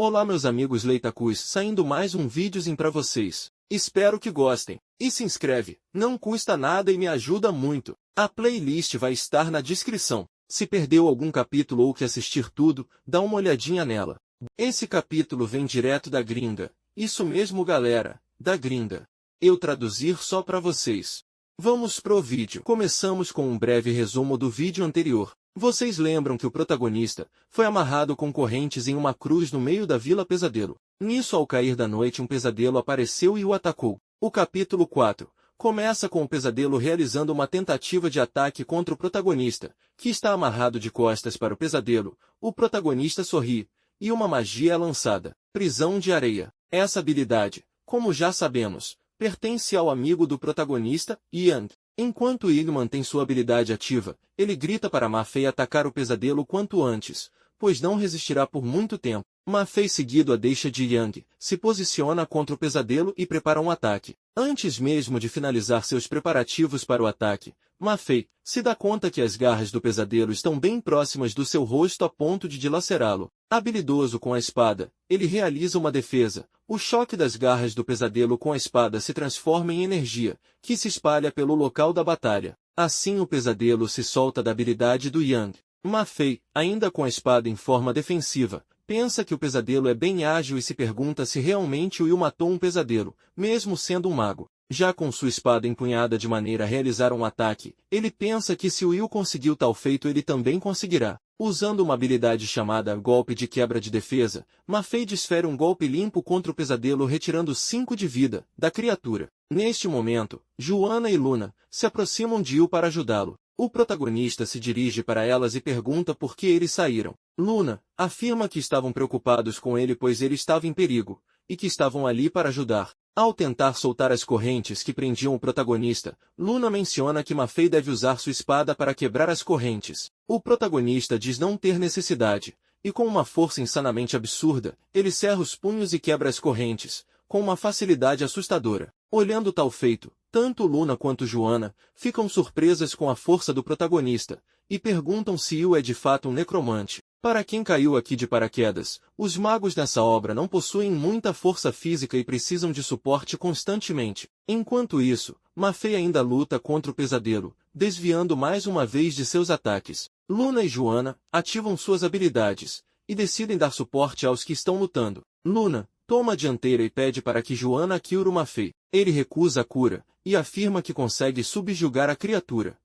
Olá meus amigos Leitacus, saindo mais um videozinho pra vocês. Espero que gostem. E se inscreve, não custa nada e me ajuda muito. A playlist vai estar na descrição. Se perdeu algum capítulo ou quer assistir tudo, dá uma olhadinha nela. Esse capítulo vem direto da gringa. Isso mesmo galera, da gringa. Eu traduzir só pra vocês. Vamos pro vídeo. Começamos com um breve resumo do vídeo anterior. Vocês lembram que o protagonista foi amarrado com correntes em uma cruz no meio da Vila Pesadelo. Nisso, ao cair da noite, um pesadelo apareceu e o atacou. O capítulo 4 começa com o pesadelo realizando uma tentativa de ataque contra o protagonista, que está amarrado de costas para o pesadelo. O protagonista sorri, e uma magia é lançada. Prisão de areia. Essa habilidade, como já sabemos, pertence ao amigo do protagonista, Yang. Enquanto ele mantém sua habilidade ativa, ele grita para Ma Fei atacar o pesadelo quanto antes, pois não resistirá por muito tempo. Ma Fei, seguido a deixa de Yang, se posiciona contra o pesadelo e prepara um ataque. Antes mesmo de finalizar seus preparativos para o ataque, Ma Fei se dá conta que as garras do pesadelo estão bem próximas do seu rosto a ponto de dilacerá-lo. Habilidoso com a espada, ele realiza uma defesa. O choque das garras do pesadelo com a espada se transforma em energia, que se espalha pelo local da batalha. Assim o pesadelo se solta da habilidade do Yang. Ma Fei, ainda com a espada em forma defensiva, pensa que o pesadelo é bem ágil e se pergunta se realmente Will matou um pesadelo, mesmo sendo um mago. Já com sua espada empunhada de maneira a realizar um ataque, ele pensa que se Will conseguiu tal feito ele também conseguirá. Usando uma habilidade chamada Golpe de Quebra de Defesa, Ma Fei desfere um golpe limpo contra o pesadelo retirando 5 de vida da criatura. Neste momento, Joana e Luna se aproximam de Will para ajudá-lo. O protagonista se dirige para elas e pergunta por que eles saíram. Luna afirma que estavam preocupados com ele pois ele estava em perigo, e que estavam ali para ajudar. Ao tentar soltar as correntes que prendiam o protagonista, Luna menciona que Ma Fei deve usar sua espada para quebrar as correntes. O protagonista diz não ter necessidade, e com uma força insanamente absurda, ele cerra os punhos e quebra as correntes, com uma facilidade assustadora. Olhando tal feito, tanto Luna quanto Joana ficam surpresas com a força do protagonista, e perguntam se Will é de fato um necromante. Para quem caiu aqui de paraquedas, os magos nessa obra não possuem muita força física e precisam de suporte constantemente. Enquanto isso, Ma Fei ainda luta contra o pesadelo, desviando mais uma vez de seus ataques. Luna e Joana ativam suas habilidades, e decidem dar suporte aos que estão lutando. Luna toma a dianteira e pede para que Joana cure o Ma Fei. Ele recusa a cura, e afirma que consegue subjugar a criatura.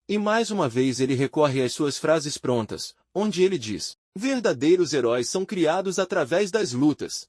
E mais uma vez ele recorre às suas frases prontas, onde ele diz: verdadeiros heróis são criados através das lutas.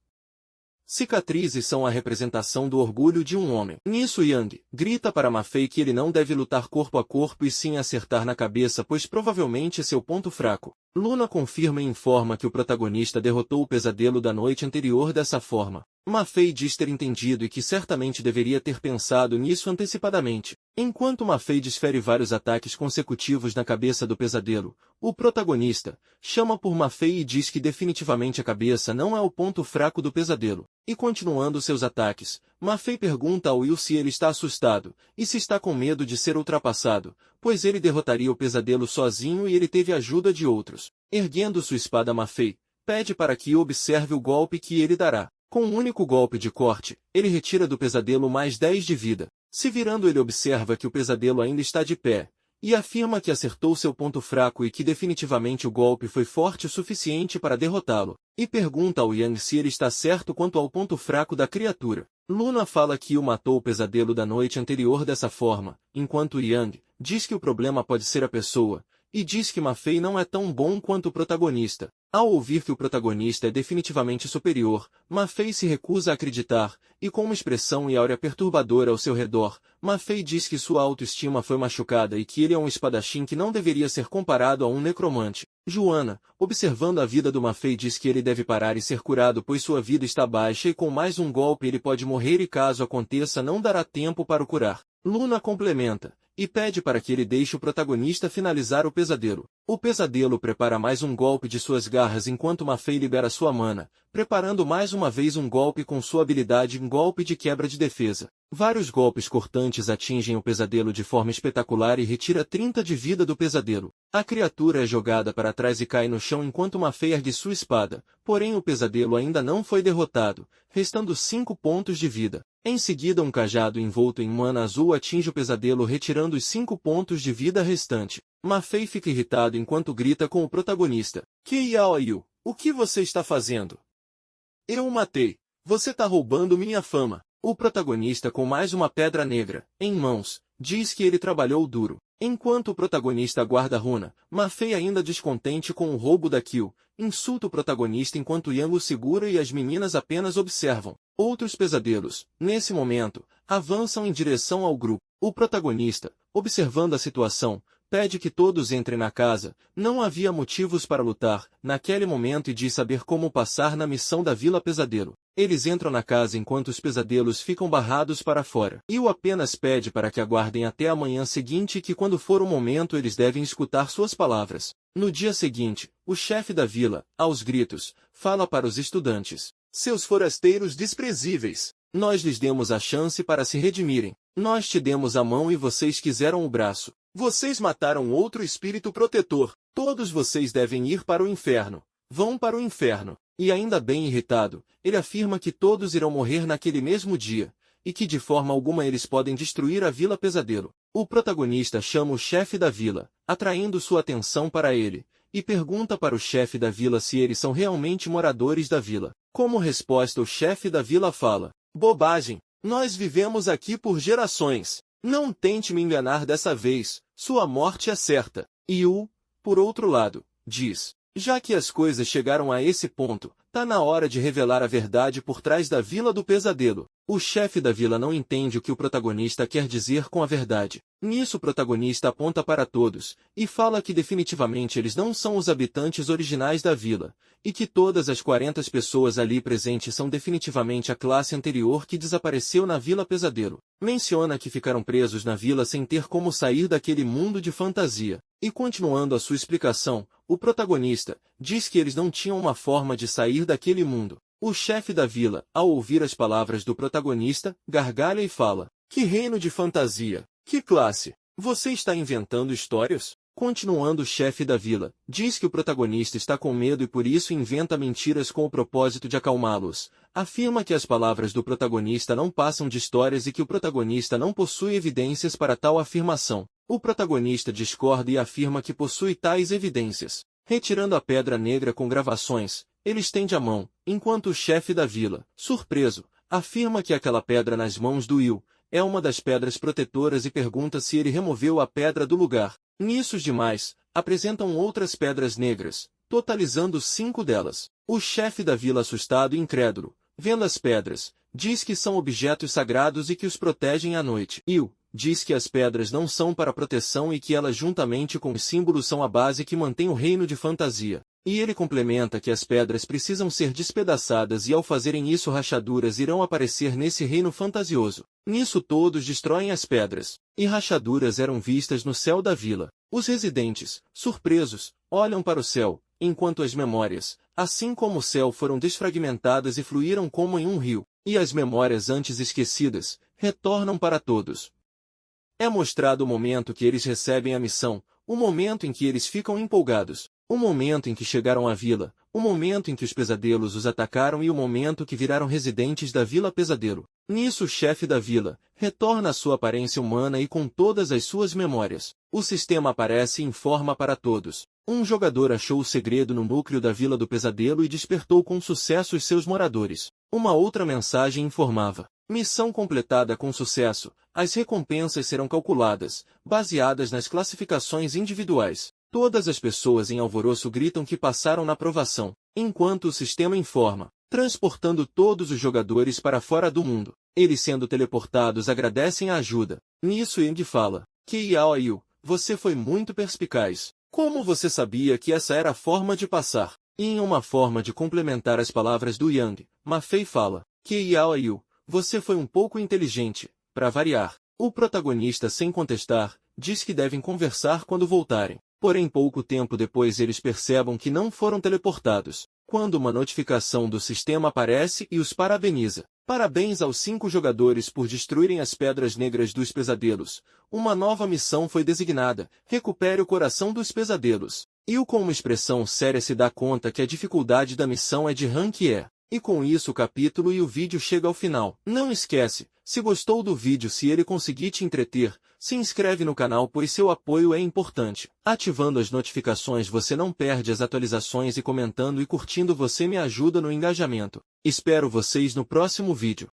Cicatrizes são a representação do orgulho de um homem. Nisso Yang grita para Ma Fei que ele não deve lutar corpo a corpo e sim acertar na cabeça pois provavelmente é seu ponto fraco. Luna confirma e informa que o protagonista derrotou o pesadelo da noite anterior dessa forma. Ma Fei diz ter entendido e que certamente deveria ter pensado nisso antecipadamente. Enquanto Ma Fei desfere vários ataques consecutivos na cabeça do pesadelo, o protagonista chama por Ma Fei e diz que definitivamente a cabeça não é o ponto fraco do pesadelo. E continuando seus ataques, Ma Fei pergunta ao Will se ele está assustado, e se está com medo de ser ultrapassado, pois ele derrotaria o pesadelo sozinho e ele teve ajuda de outros. Erguendo sua espada Ma Fei pede para que observe o golpe que ele dará. Com um único golpe de corte, ele retira do pesadelo mais 10 de vida. Se virando ele observa que o pesadelo ainda está de pé, e afirma que acertou seu ponto fraco e que definitivamente o golpe foi forte o suficiente para derrotá-lo. E pergunta ao Yang se ele está certo quanto ao ponto fraco da criatura. Luna fala que o matou o pesadelo da noite anterior dessa forma, enquanto Yang diz que o problema pode ser a pessoa, e diz que Ma Fei não é tão bom quanto o protagonista. Ao ouvir que o protagonista é definitivamente superior, Ma Fei se recusa a acreditar, e com uma expressão e áurea perturbadora ao seu redor, Ma Fei diz que sua autoestima foi machucada e que ele é um espadachim que não deveria ser comparado a um necromante. Joana, observando a vida do Ma Fei, diz que ele deve parar e ser curado pois sua vida está baixa e com mais um golpe ele pode morrer e caso aconteça não dará tempo para o curar. Luna complementa, e pede para que ele deixe o protagonista finalizar o pesadelo. O pesadelo prepara mais um golpe de suas garras enquanto Ma Fei libera sua mana, preparando mais uma vez um golpe com sua habilidade em golpe de quebra de defesa. Vários golpes cortantes atingem o pesadelo de forma espetacular e retira 30 de vida do pesadelo. A criatura é jogada para trás e cai no chão enquanto Ma Fei ergue sua espada, porém o pesadelo ainda não foi derrotado, restando 5 pontos de vida. Em seguida um cajado envolto em mana azul atinge o pesadelo retirando os 5 pontos de vida restante. Ma Fei fica irritado enquanto grita com o protagonista. Qiao, o que você está fazendo? Eu o matei. Você tá roubando minha fama. O protagonista com mais uma pedra negra, em mãos, diz que ele trabalhou duro. Enquanto o protagonista guarda a runa, Ma Fei ainda descontente com o roubo da Kill, insulta o protagonista enquanto Yang o segura e as meninas apenas observam. Outros pesadelos, nesse momento, avançam em direção ao grupo. O protagonista, observando a situação, pede que todos entrem na casa. Não havia motivos para lutar, naquele momento e diz saber como passar na missão da Vila Pesadelo. Eles entram na casa enquanto os pesadelos ficam barrados para fora. Yu apenas pede para que aguardem até a manhã seguinte e que quando for o momento eles devem escutar suas palavras. No dia seguinte, o chefe da vila, aos gritos, fala para os estudantes. Seus forasteiros desprezíveis, nós lhes demos a chance para se redimirem. Nós te demos a mão e vocês quiseram o braço. Vocês mataram outro espírito protetor. Todos vocês devem ir para o inferno. Vão para o inferno. E ainda bem irritado, ele afirma que todos irão morrer naquele mesmo dia, e que de forma alguma eles podem destruir a Vila Pesadelo. O protagonista chama o chefe da vila, atraindo sua atenção para ele, e pergunta para o chefe da vila se eles são realmente moradores da vila. Como resposta o chefe da vila fala, bobagem, nós vivemos aqui por gerações. Não tente me enganar dessa vez, sua morte é certa. Yu, por outro lado, diz, já que as coisas chegaram a esse ponto, tá na hora de revelar a verdade por trás da Vila do Pesadelo. O chefe da vila não entende o que o protagonista quer dizer com a verdade. Nisso o protagonista aponta para todos, e fala que definitivamente eles não são os habitantes originais da vila, e que todas as 40 pessoas ali presentes são definitivamente a classe anterior que desapareceu na Vila Pesadelo. Menciona que ficaram presos na vila sem ter como sair daquele mundo de fantasia. E continuando a sua explicação, o protagonista diz que eles não tinham uma forma de sair daquele mundo. O chefe da vila, ao ouvir as palavras do protagonista, gargalha e fala, que reino de fantasia, que classe, você está inventando histórias? Continuando o chefe da vila, diz que o protagonista está com medo e por isso inventa mentiras com o propósito de acalmá-los. Afirma que as palavras do protagonista não passam de histórias e que o protagonista não possui evidências para tal afirmação. O protagonista discorda e afirma que possui tais evidências. Retirando a pedra negra com gravações, ele estende a mão, enquanto o chefe da vila, surpreso, afirma que aquela pedra nas mãos do Yu é uma das pedras protetoras e pergunta se ele removeu a pedra do lugar. Nisso os demais apresentam outras pedras negras, totalizando 5 delas. O chefe da vila assustado e incrédulo, vendo as pedras, diz que são objetos sagrados e que os protegem à noite. Yu diz que as pedras não são para proteção e que elas juntamente com os símbolos são a base que mantém o reino de fantasia. E ele complementa que as pedras precisam ser despedaçadas e ao fazerem isso rachaduras irão aparecer nesse reino fantasioso. Nisso todos destroem as pedras, e rachaduras eram vistas no céu da vila. Os residentes, surpresos, olham para o céu, enquanto as memórias, assim como o céu foram desfragmentadas e fluíram como em um rio, e as memórias antes esquecidas, retornam para todos. É mostrado o momento que eles recebem a missão, o momento em que eles ficam empolgados. O momento em que chegaram à vila, o momento em que os pesadelos os atacaram e o momento que viraram residentes da Vila Pesadelo. Nisso o chefe da vila retorna à sua aparência humana e com todas as suas memórias. O sistema aparece e informa para todos. Um jogador achou o segredo no núcleo da Vila do Pesadelo e despertou com sucesso os seus moradores. Uma outra mensagem informava. Missão completada com sucesso. As recompensas serão calculadas, baseadas nas classificações individuais. Todas as pessoas em alvoroço gritam que passaram na provação, enquanto o sistema informa, transportando todos os jogadores para fora do mundo. Eles sendo teleportados agradecem a ajuda. Nisso Yang fala, Qiao, você foi muito perspicaz. Como você sabia que essa era a forma de passar? E em uma forma de complementar as palavras do Yang, Ma Fei fala, Qiao, você foi um pouco inteligente, para variar. O protagonista sem contestar, diz que devem conversar quando voltarem. Porém, pouco tempo depois eles percebem que não foram teleportados, quando uma notificação do sistema aparece e os parabeniza. Parabéns aos 5 jogadores por destruírem as Pedras Negras dos Pesadelos. Uma nova missão foi designada: recupere o coração dos pesadelos. E com uma expressão séria se dá conta que a dificuldade da missão é de rank E. E com isso o capítulo e o vídeo chega ao final. Não esquece, se gostou do vídeo, se ele conseguir te entreter, se inscreve no canal pois seu apoio é importante. Ativando as notificações você não perde as atualizações e comentando e curtindo você me ajuda no engajamento. Espero vocês no próximo vídeo.